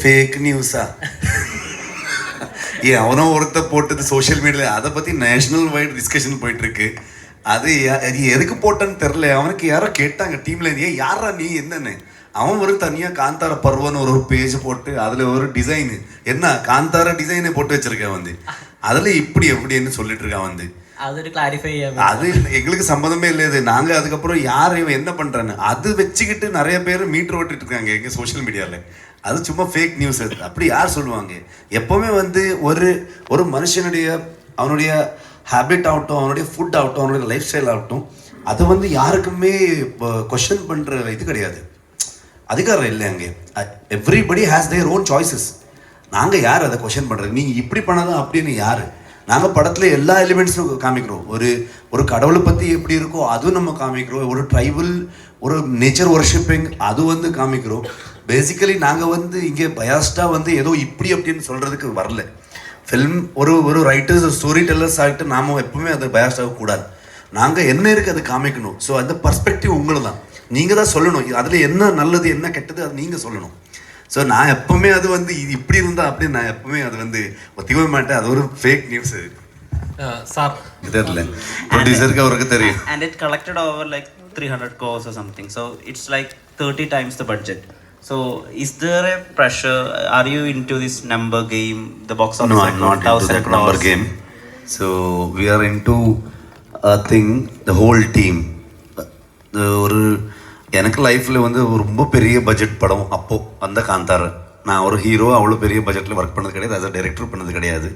Fake நியூஸா? அவனோ ஒருத்த போட்டது சோஷியல் மீடியாவில் அதை பற்றி நேஷனல் வைட் டிஸ்கஷன் போயிட்டுருக்கு. அது எதுக்கு போட்டான்னு தெரில. அவனுக்கு யாரோ கேட்டாங்க டீமில், யாரா நீ என்னன்னு. அவன் ஒரு தனியாக காந்தார பருவன்னு ஒரு பேஜ் போட்டு அதில் ஒரு டிசைனு என்ன காந்தார டிசைனை போட்டு வச்சிருக்கேன் வந்து. அதில் இப்படி எப்படின்னு சொல்லிட்டு இருக்கான் வந்து. அது எங்களுக்கு சம்மந்தமே இல்லை. இது நாங்கள் அதுக்கப்புறம் யார் இவன் என்ன பண்ணுறான்னு அது வச்சுக்கிட்டு நிறைய பேர் மீட்டர் ஓட்டிட்டு இருக்காங்க எங்கள் சோஷியல் மீடியாவில். அது சும்மா ஃபேக் நியூஸ். அது அப்படி யார் சொல்லுவாங்க? எப்போவுமே வந்து ஒரு மனுஷனுடைய அவனுடைய ஹேபிட் ஆகட்டும், அவனுடைய ஃபுட் ஆகட்டும், அவனுடைய லைஃப் ஸ்டைல் ஆகட்டும், அது வந்து யாருக்குமே கொஸ்டின் பண்ணுற இது கிடையாது, அதிகாரம் இல்லை அங்கே. Everybody has their own choices. நாங்கள் யார் அதை கொஸ்டின் பண்ணுறது? நீங்கள் இப்படி பண்ணதான் அப்படின்னு யார்? நாங்கள் படத்தில் எல்லா எலிமெண்ட்ஸும் காமிக்கிறோம். ஒரு கடவுளை பற்றி எப்படி இருக்கோ அதுவும் நம்ம காமிக்கிறோம். ஒரு ட்ரைபல் ஒரு நேச்சர் ஒர்ஷிப்பிங் அது வந்து காமிக்கிறோம். பேசிக்கலி நாங்கள் வந்து இங்கே பயாஸ்டாக வந்து ஏதோ இப்படி அப்படின்னு சொல்கிறதுக்கு வரல. ஃபில்ம் ஒரு ரைட்டர்ஸ் ஸ்டோரி டெல்லர்ஸ் ஆகிட்டு நாம் எப்பவுமே அதை பயாஸ்டாக கூடாது. நாங்கள் என்ன இருக்குது அதை காமிக்கணும். ஸோ அந்த பர்ஸ்பெக்டிவ் உங்களை தான், நீங்கள் தான் சொல்லணும். அதில் என்ன நல்லது என்ன கெட்டது அது நீங்கள் சொல்லணும். ஸோ நான் எப்பவுமே அது வந்து இது இப்படி இருந்தால் அப்படின்னு நான் எப்பவுமே அது வந்து ஒத்திக்கவே மாட்டேன். அது ஒரு ஃபேக் நியூஸ். சார் தெரியல, ப்ரொடியூசருக்கு அவருக்கு தெரியும். And it collected over like 300 crores or something. So it's like 30 times the budget. So is there a pressure? Are you into this number game? The box office? No, I'm not into that number game. So we are into a thing, the whole team. ஒரு எனக்கு லைஃப்பில் வந்து ரொம்ப பெரிய budget படம் அப்போது அந்த காந்தார. நான் ஒரு ஹீரோ அவ்வளோ பெரிய பட்ஜெட்டில் ஒர்க் பண்ணது கிடையாது, ஆஸ் அ டைரக்டர் பண்ணது கிடையாது.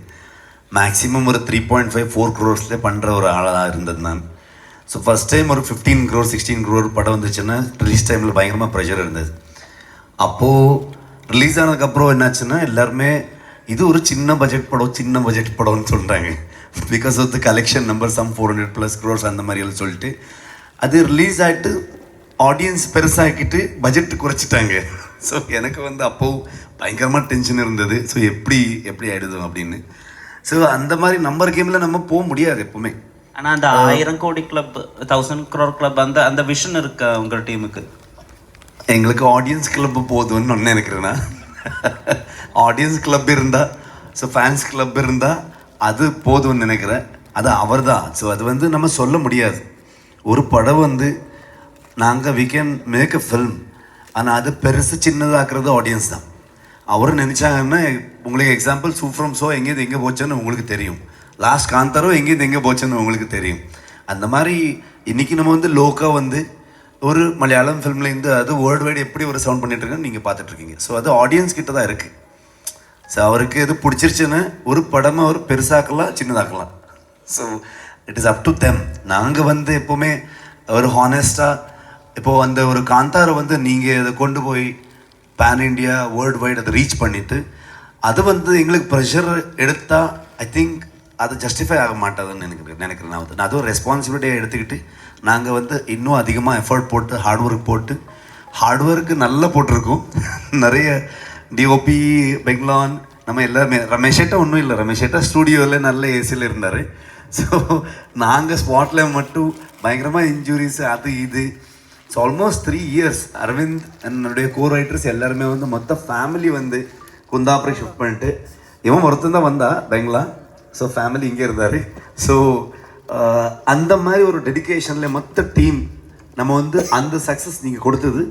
மேக்ஸிமம் ஒரு 3.5-4 crores பண்ணுற ஒரு ஆளாக இருந்தது நான். ஸோ ஃபஸ்ட் டைம் ஒரு 15 crore 16 crore படம் வந்துச்சுன்னா ரிலீஸ் டைமில் பயங்கரமாக ப்ரெஷர் இருந்தது. அப்போது ரிலீஸ் ஆனதுக்கப்புறம் என்னாச்சுன்னா எல்லாருமே இது ஒரு சின்ன பட்ஜெட் படம்னு சொல்கிறாங்க. Because of the collection number some 400+ crores அந்த மாதிரியெல்லாம் சொல்லிட்டு அது ரிலீஸ் ஆகிட்டு ஆடியன்ஸ் பெருசாகிக்கிட்டு பட்ஜெட்டு குறைச்சிட்டாங்க. ஸோ எனக்கு வந்து அப்போது பயங்கரமாக டென்ஷன் இருந்தது. ஸோ எப்படி ஆகிடுது அப்படின்னு. ஸோ அந்த மாதிரி நம்பர் கேமில் நம்ம போக முடியாது எப்பவுமே. ஆனால் அந்த 1000 கோடி கிளப் 1000 crore கிளப் அந்த விஷன் இருக்கா உங்கள் டீமுக்கு? எங்களுக்கு ஆடியன்ஸ் கிளப் போதும்னு ஒன்று நினைக்கிறேன்னா. ஆடியன்ஸ் கிளப் இருந்தால், ஸோ ஃபேன்ஸ் கிளப் இருந்தால் அது போதும்னு நினைக்கிறேன். அது அவர் தான். ஸோ அது வந்து நம்ம சொல்ல முடியாது. ஒரு படம் வந்து நாங்கள் we can make a film, ஆனால் அது பெருசு சின்னதாக்குறது ஆடியன்ஸ் தான். அவர் நினச்சாங்கன்னா உங்களுக்கு எக்ஸாம்பிள் சூஃப்ரம் ஷோ எங்கேருந்து எங்கே போச்சுன்னு உங்களுக்கு தெரியும். லாஸ்ட் காந்தாரோ எங்கேருந்து எங்கே போச்சுன்னு உங்களுக்கு தெரியும். அந்த மாதிரி இன்றைக்கி நம்ம வந்து லோக்காக வந்து ஒரு மலையாளம் ஃபிலிம்லேருந்து அது வேர்ல்டு வைடு எப்படி ஒரு சவுண்ட் பண்ணிகிட்ருக்குன்னு நீங்கள் பார்த்துட்ருக்கீங்க. ஸோ அது ஆடியன்ஸ் கிட்ட தான் இருக்குது. ஸோ அவருக்கு எது பிடிச்சிருச்சுன்னு ஒரு படமாக அவர் பெருசாக்கலாம் சின்னதாக்கலாம். So it is up to them. நாங்கள் வந்து எப்போவுமே ஒரு ஹானஸ்டாக இப்போது அந்த ஒரு காந்தாரை வந்து நீங்கள் இதை கொண்டு போய் பேன் இண்டியா வேர்ல்டு வைடு அதை ரீச் பண்ணிவிட்டு அது வந்து எங்களுக்கு ப்ரெஷர் எடுத்தால் ஐ திங்க் அது ஜஸ்டிஃபை ஆக மாட்டாதுன்னு நினைக்கிறேன். நான் வந்து அதுவும் ரெஸ்பான்சிபிலிட்டியை எடுத்துக்கிட்டு நாங்கள் வந்து இன்னும் அதிகமாக எஃபர்ட் போட்டு ஹார்ட் ஒர்க்கு நல்லா போட்டிருக்கோம். நிறைய டிஓபி பெங்லான் நம்ம எல்லாருமே ரமேஷேட்டா ஒன்றும் இல்லை, ரமேஷேட்டா ஸ்டூடியோவில் நல்ல ஏசியில் இருந்தார். ஸோ நாங்கள் ஸ்பாட்டில் மட்டும் பயங்கரமாக இன்ஜுரிஸ் அது இது. ஸோ ஆல்மோஸ்ட் 3 years அரவிந்த் என்னுடைய கோ ரைட்டர்ஸ் எல்லாருமே வந்து மொத்த ஃபேமிலி வந்து குந்தாப்புரை ஷிஃப்ட் பண்ணிட்டு இவன் ஒருத்தன் தான் வந்தா பெங்களா. ஸோ ஃபேமிலி இங்கே இருந்தார். ஸோ அந்த மாதிரி ஒரு டெடிக்கேஷனில் மொத்த டீம் நம்ம வந்து அந்த சக்ஸஸ் நீங்கள் கொடுத்தது